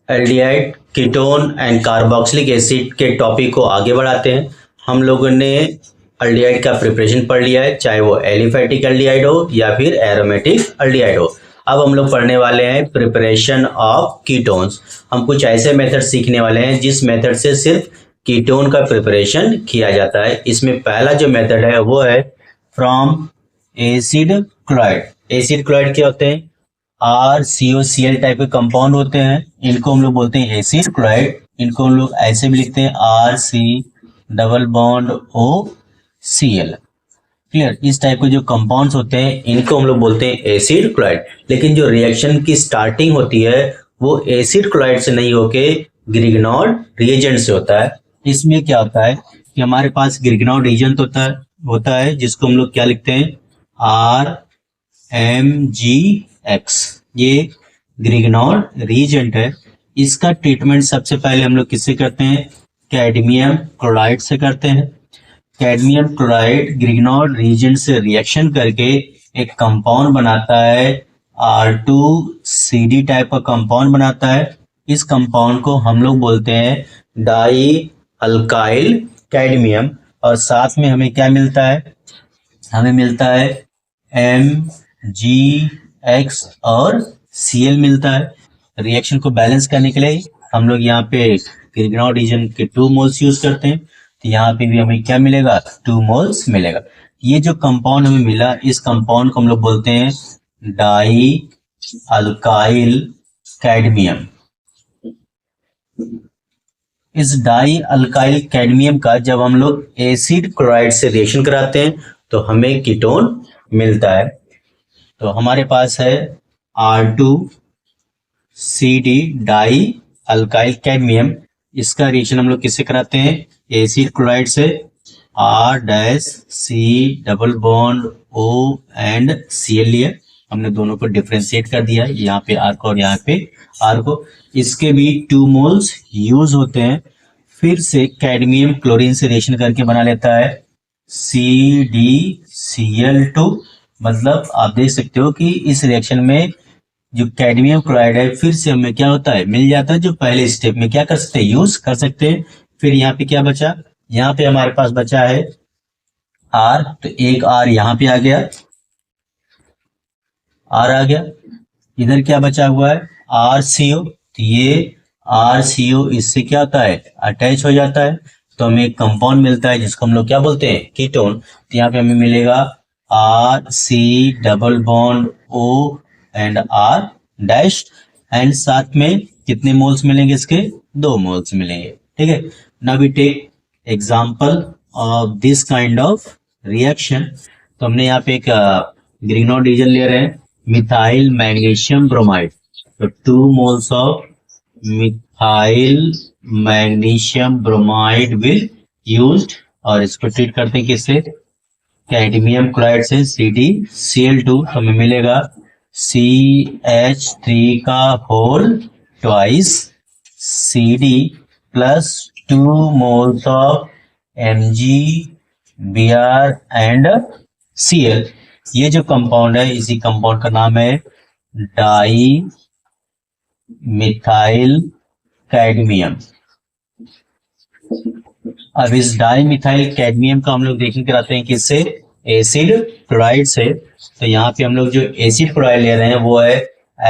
Aldehyde ketone and carboxylic acid के topic को आगे बढ़ाते हैं। हम लोगों ने एल्डिहाइड का प्रिपरेशन पढ़ लिया है, चाहे वो एलिफैटिक एल्डिहाइड हो या फिर एरोमेटिक एल्डिहाइड हो। अब हम लोग पढ़ने वाले हैं प्रिपरेशन ऑफ कीटोन्स। हम कुछ ऐसे मेथड सीखने वाले हैं जिस मेथड से सिर्फ कीटोन का प्रिपरेशन किया जाता है। इसमें पहला जो मेथड है वो है from acid chloride. Acid chloride क्या होते हैं? RCOCl टाइप के कंपाउंड होते हैं, इनको हम लोग बोलते हैं एसिड क्लोराइड। इनको हम लोग ऐसे भी लिखते हैं RC double bond OCl। Clear? इस टाइप के जो कंपाउंड्स होते हैं इनको हम लोग बोलते हैं एसिड क्लोराइड। लेकिन जो रिएक्शन की स्टार्टिंग होती है वो एसिड क्लोराइड से नहीं होके ग्रिग्नॉर्ड रिएजेंट से होता है। इसमें क्या होता है कि हमारे पास ग्रिग्नॉर्ड रिएजेंट होता है जिसको हम लोग क्या लिखते हैं RMgX। ये ग्रिग्नॉर्ड रिएजेंट है। इसका ट्रीटमेंट सबसे पहले हम लोग किससे करते हैं? कैडमियम क्लोराइड से करते हैं। कैडमियम क्लोराइड ग्रिग्नॉर्ड रिएजेंट से रिएक्शन करके एक कंपाउंड बनाता है, R2CD टाइप का कंपाउंड बनाता है। इस कंपाउंड को हम लोग बोलते हैं डाई अल्काइल कैडमियम। और साथ में हमें क्या मिलता है? हमें मिलता है MgX और Cl मिलता है। रिएक्शन को बैलेंस करने के लिए हम लोग यहाँ पे ग्रिग्नॉर्ड रिएजेंट के 2 मोल्स यूज करते हैं, तो यहाँ पे भी हमें क्या मिलेगा? 2 मोल्स मिलेगा। ये जो कंपाउंड हमें मिला, इस कंपाउंड को हम लोग बोलते हैं डाई अल्काइल कैडमियम। इस डाई अल्काइल कैडमियम का जब हम लोग एसिड क्लोराइड से रिएक्शन कराते हैं तो हमें कीटोन मिलता है। तो हमारे पास है R2CD डाई अल्काइल कैडमियम। इसका रिएक्शन हम लोग किससे कराते हैं? एसिड क्लोराइड से, R-C double bond O and Cl लिया। हमने दोनों को डिफ्रेंशिएट कर दिया, यहाँ पे R को और यहाँ पे R को। इसके भी 2 मोल्स यूज होते हैं। फिर से कैडमियम क्लोरीन से रिएक्शन करके बना लेता है CdCl2। मतलब आप देख सकते हो कि इस रिएक्शन में जो कैडमियम क्लोराइड है फिर से हमें क्या होता है? मिल जाता है, जो पहले स्टेप में क्या कर सकते हैं? यूज कर सकते हैं। फिर यहाँ पे क्या बचा? यहाँ पे हमारे पास बचा है R, तो एक R यहाँ पे आ गया, R आ गया। इधर क्या बचा हुआ है? RCO। तो ये RCO इससे क्या होता है? अटैच हो जाता है, तो हमें एक कंपाउंड मिलता है जिसको हम लोग क्या बोलते हैं? कीटोन। तो यहाँ पे हमें मिलेगा RC double bond O and R dash. And साथ में कितने मोल्स मिलेंगे? इसके 2 मोल्स मिलेंगे। ठीक है। Now we take example of this kind of reaction. तो हमने यहाँ पे एक ग्रिग्नॉर्ड रिएजेंट ले रहे हैं, मिथाइल मैग्नीशियम ब्रोमाइड। तो 2 moles of methyl magnesium bromide will used. और इसको ट्रीट करते हैं किससे? कैडमियम क्लोराइड से, CdCl2। तो हमें मिलेगा CH3 का whole twice CD plus 2 moles of MgBr and Cl। ये जो कंपाउंड है, इसी कंपाउंड का नाम है डाई मिथाइल कैडमियम। अब इस डाई मिथाइल कैडमियम का हम लोग रिएक्शन कराते हैं किससे? एसिड क्लोराइड से। तो यहाँ पे हम लोग जो एसिड क्लोराइड ले रहे हैं वो है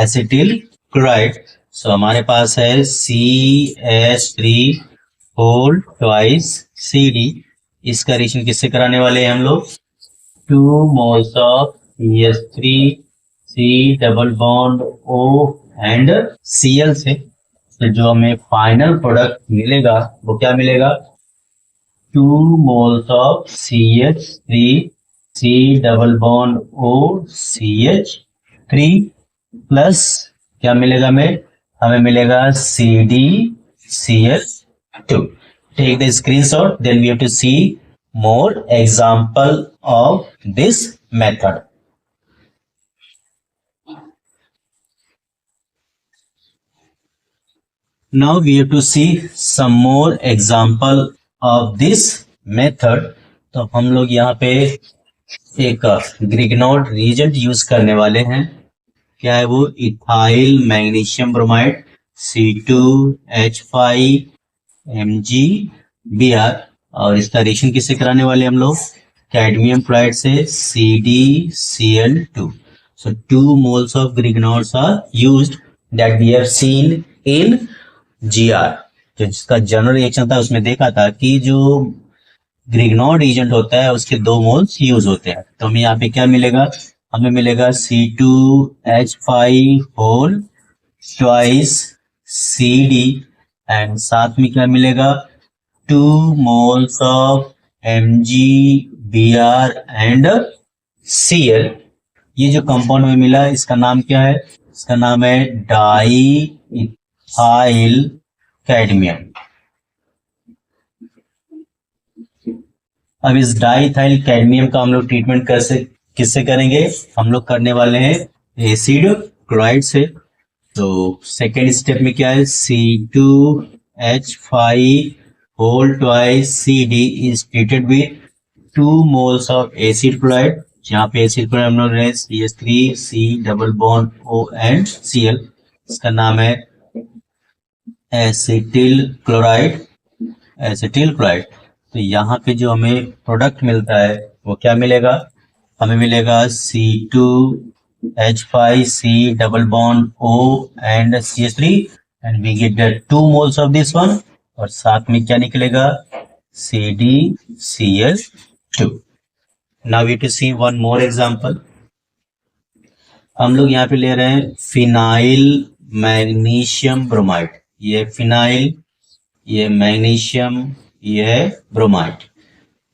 एसिटिल क्लोराइड। सो हमारे पास है CH3 होल ट्वाइस CD। इसका रिएक्शन किससे कराने वाले हैं हम लोग? 2 moles of CH3C double bond O and Cl से। तो जो हमें फाइनल प्रोडक्ट मिलेगा वो क्या मिलेगा? 2 moles of CH3C double bond OCH3 plus क्या मिलेगा हमें? हमें मिलेगा CdCl2। Take the screenshot, then we have to see more example of this method. Now we have to see some more example of this method. तो हम लोग यहाँ पे एक ग्रिग्नॉर्ड रिएजेंट यूज करने वाले हैं। क्या है वो? Ethyl magnesium bromide. C2H5MgBr, और इसका रिएक्शन किससे कराने वाले हम लोग, कैडमियम क्लोराइड से CdCl2. So 2 moles of Grignards are used that we have seen in GR. जो जिसका जनरल रिएक्शन था उसमें देखा था कि जो ग्रिग्नॉर्ड एजेंट होता है उसके 2 मोल्स यूज होते हैं. तो हमें यहाँ पे क्या मिलेगा, हमें मिलेगा C2H5 whole twice CD, and साथ में क्या मिलेगा 2 moles of MgBr and Cl. ये जो कंपाउंड में मिला इसका नाम क्या है, इसका नाम है डाई इथाइल कैडमियम. अब इस डाई इथाइल कैडमियम का हम लोग ट्रीटमेंट किससे करेंगे, हम लोग करने वाले हैं एसिड क्लोराइड से. तो सेकेंड स्टेप में क्या है, C2H5 whole twice CD is treated with 2 moles of acid chloride. यहाँ पे एसिड क्लोराइड हम लोग CH3C double bond O and Cl. इसका नाम है एसिटिल क्लोराइड. तो यहाँ पे जो हमें प्रोडक्ट मिलता है वो क्या मिलेगा, हमें मिलेगा C2H5C double bond O and CH3, and we get the 2 moles of this one, और साथ में क्या निकलेगा CdCl2. Now we to see one more example. हम लोग यहाँ पे ले रहे हैं फिनाइल मैग्नीशियम ब्रोमाइड. ये फिनाइल, ये मैग्नीशियम, ये ब्रोमाइड.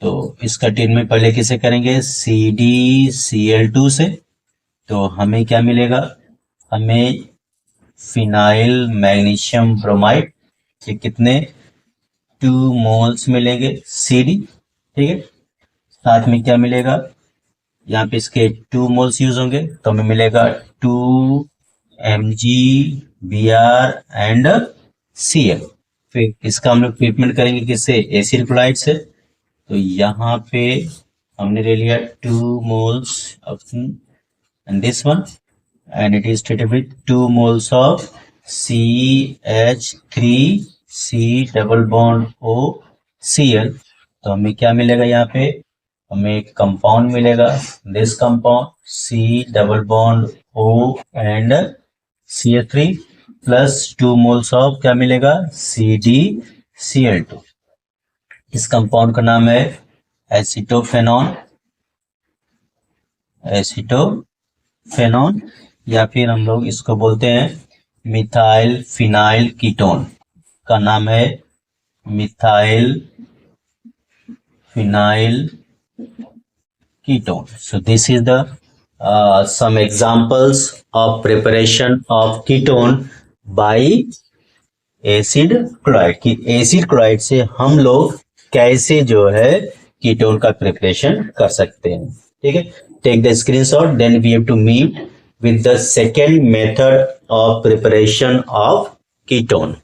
तो इसका ट्रीटमेंट पहले किसे करेंगे, CdCl2 से. तो हमें क्या मिलेगा, हमें फिनाइल मैग्नीशियम ब्रोमाइड के कितने 2 moles मिलेंगे CD, ठीक है. साथ में क्या मिलेगा, यहाँ पे इसके 2 moles यूज होंगे, तो हमें मिलेगा 2 MgBr एंड Cl. फिर इसका हम लोग ट्रीटमेंट करेंगे किससे, एसिड क्लोराइड से. तो यहाँ पे हमने ले लिया 2 moles and this one, and it is treated with 2 moles of CH3C double bond O Cl. तो हमें क्या मिलेगा, यहाँ पे हमें एक कंपाउंड मिलेगा, this compound C double bond O and CH3 plus 2 moles of क्या मिलेगा CdCl2. इस कंपाउंड का नाम है एसिटोफेनॉन, या फिर हम लोग इसको बोलते हैं मिथाइल फिनाइल कीटोन. का नाम है methyl phenyl ketone. So this is the some examples of preparation of ketone by acid chloride. कि एसिड क्लोराइड से हम लोग कैसे जो है कीटोन का प्रिपरेशन कर सकते हैं, ठीक है. Take the screenshot, then we have to meet with the second method of preparation of ketone.